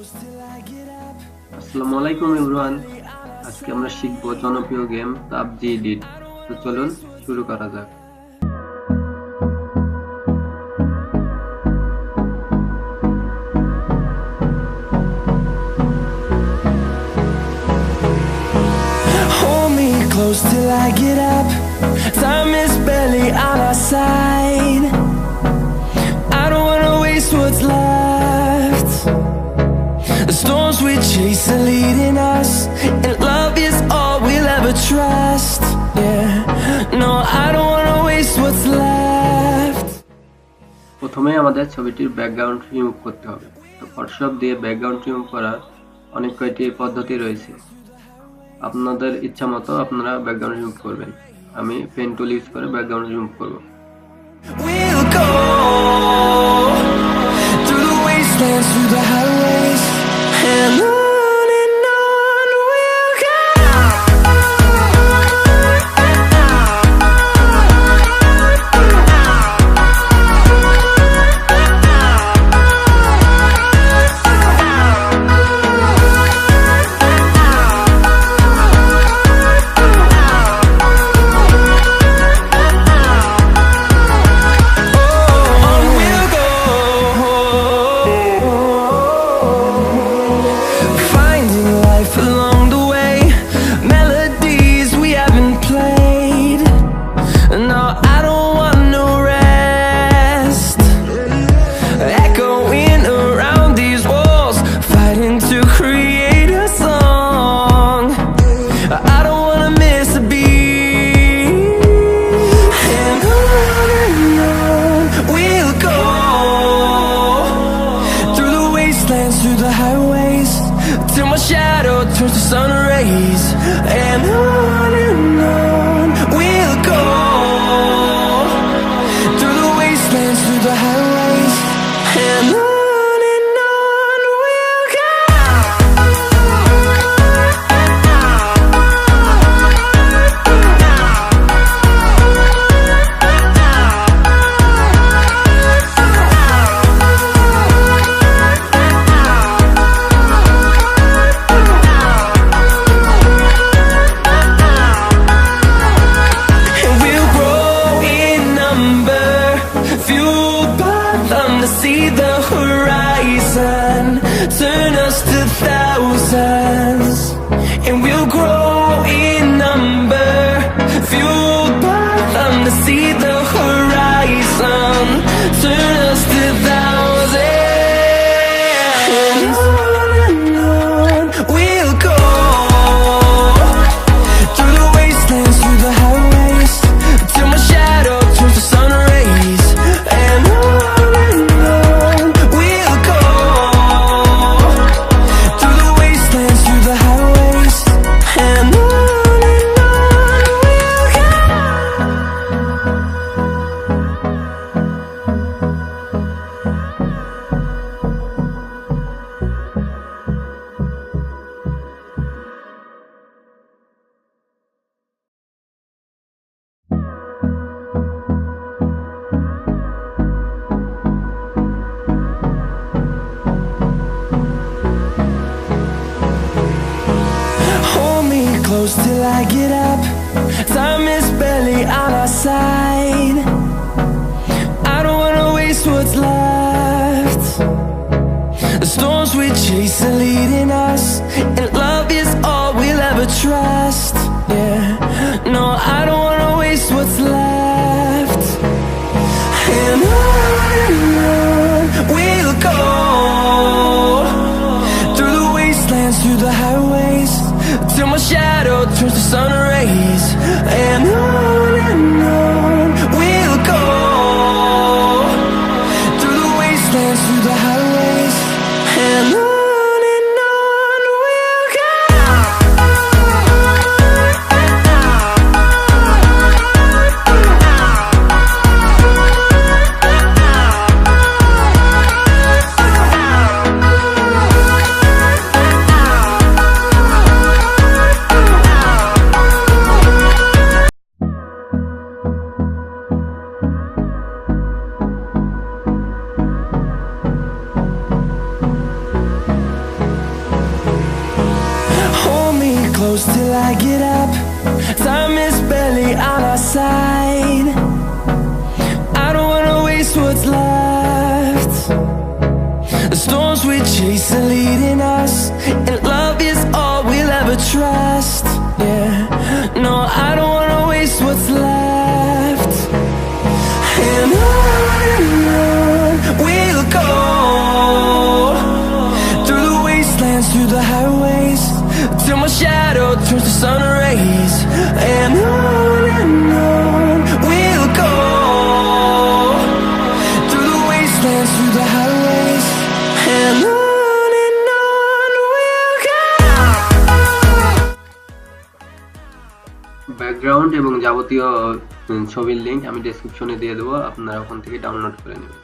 আসসালামু আলাইকুম এভরিওয়ান, আজকে আমরা শিখব জনপ্রিয় গেম পাবজি এডিট। তো চলুন শুরু করা যাক। Hold me close till I get up. Time is barely on our side. I don't wanna waste what's left. The storms we chase are leading us, and love is all we'll ever trust. Yeah, no, I don't wanna waste what's left. প্রথমে আমাদের ছবিটির background remove করতে হবে। তো Photoshop দিয়ে background remove করার অনেক কয়টি পদ্ধতি রয়েছে। আপনাদের ইচ্ছা মতো আপনারা ব্যাকগ্রাউন্ড রিমুভ করবেন। আমি পেন টুল ইউজ করে ব্যাকগ্রাউন্ড রিমুভ করব। We'll go through the wastelands, through the highways, and on we'll go. Through the highways, till my shadow turns to sun rays, and on we'll go. Through the wastelands, through the highways, and on we'll go. See the horizon, turn us to thousands, and we'll grow in number, fueled by them to see the horizon, turn us to thousands, and on we'll go, through the wastelands, through the highways, till my shadow turns to sun rays, and on close till I get up. Time is barely on our side. I don't wanna waste what's left. The storms we chase are leading us, and love is all we'll ever trust. Yeah, no, I don't wanna waste what's left. And on we'll go, through the wastelands, through the highways, till my shadow turns to sun rays, and on we'll go, through the wastelands, through the highways, and on we'll go. close till I get up. Time is barely on our side. I don't wanna waste what's left. The storms we chase are leading us, and love is all we'll ever trust. Yeah, no, I don't wanna waste what's left. And on we'll go, through the wastelands, through the highways, till my shadow turns to sun rays. And on we'll go, through the wastelands, through the highways, and on we'll go. Background এবং যাবতীয় ছবির link আমি ডেসক্রিপশনে দিয়ে দেবো, আপনারা ওখান থেকে ডাউনলোড করে নেবেন।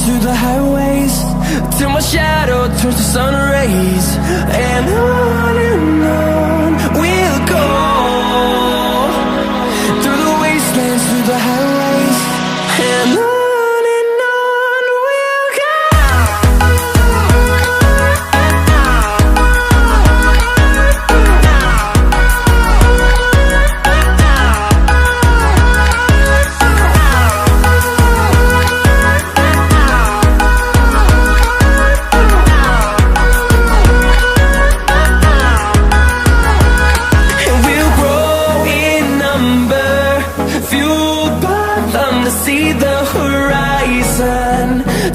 Through the highways, till my shadow turns to sun rays. And on we'll go, through the wastelands, through the highways, and on we'll go. See the horizon,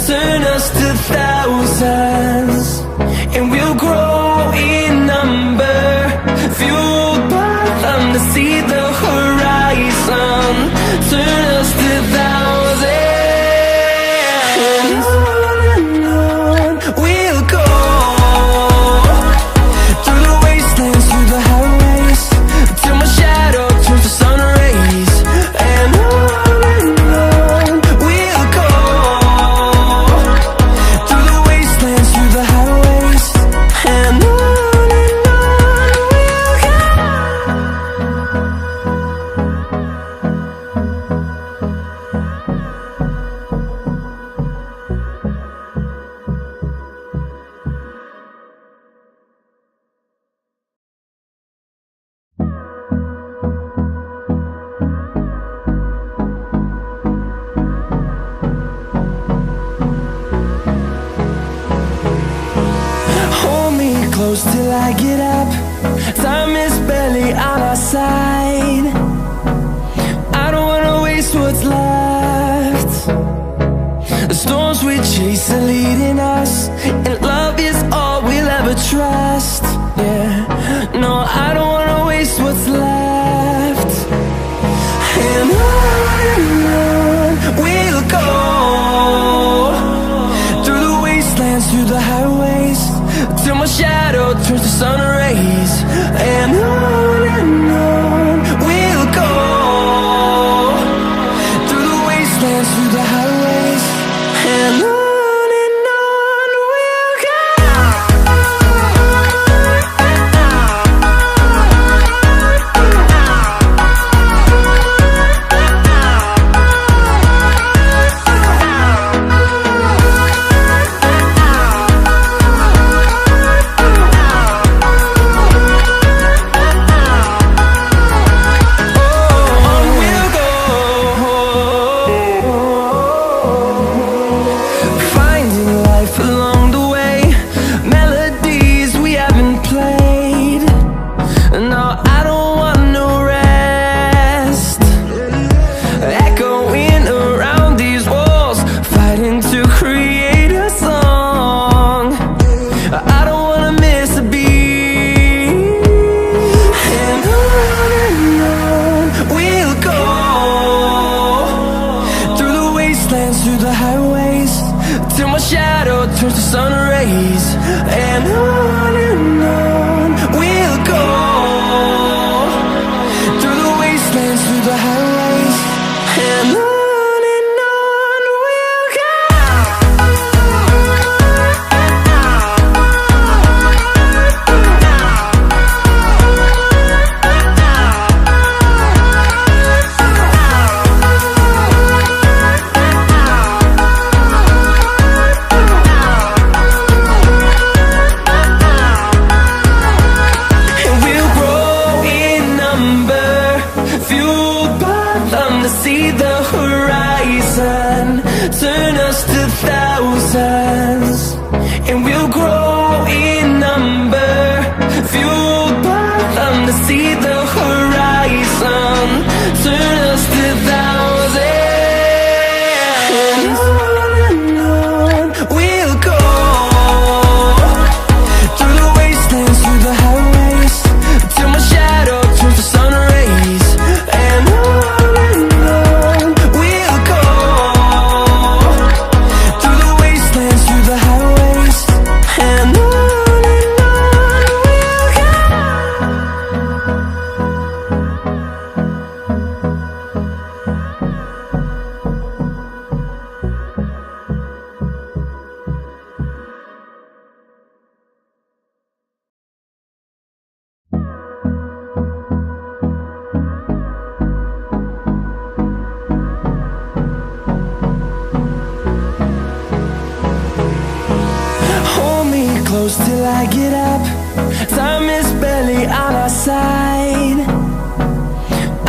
turn us to thousands, and we'll grow in number, fueled by them to see the horizon, turn us to thousands. And on we'll go, through the wastelands, through the highways, till my shadow turns to sun rays. And close till I get up. Time is barely on our side. I don't wanna waste what's left. The storms we chase are leading us, and love is all we'll ever trust. Yeah, no, I don't wanna waste what's left. And on we'll go, through the wastelands, through the highways, till my shadow turns to sun rays. And on we'll go, through the wastelands, through the highways, and on we'll go. I get up. Time is barely on our side.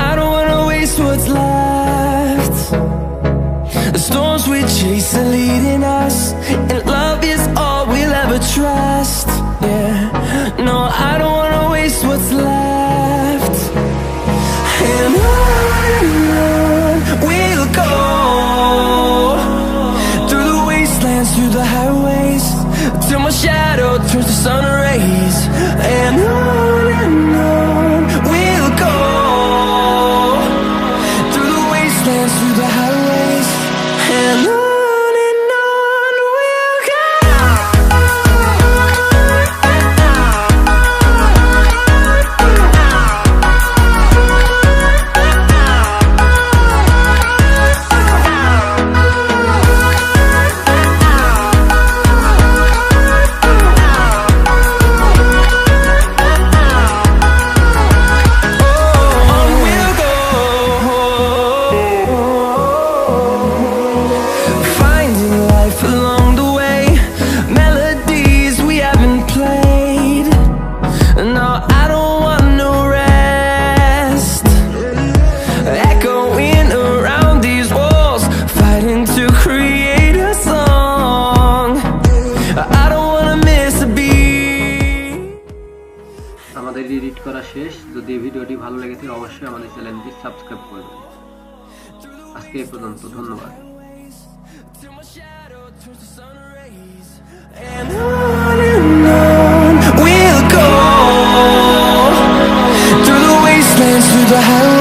I don't wanna waste what's left. The storms we chase are leading us, and love is all we'll ever trust. Yeah, no, I don't wanna waste what's left. And on we'll go, through the wastelands, through the highways, till my shadow turns to sun rays. And on we'll go, through the wastelands, through the highways, and on we'll go. আমাদের edit করা শেষ। যদি এই ভিডিওটি ভালো লেগে থাকে অবশ্যই আমাদের চ্যানেলটি সাবস্ক্রাইব করবেন। আজকে এই পর্যন্ত, ধন্যবাদ। And on we'll go, through the wastelands, through the highways.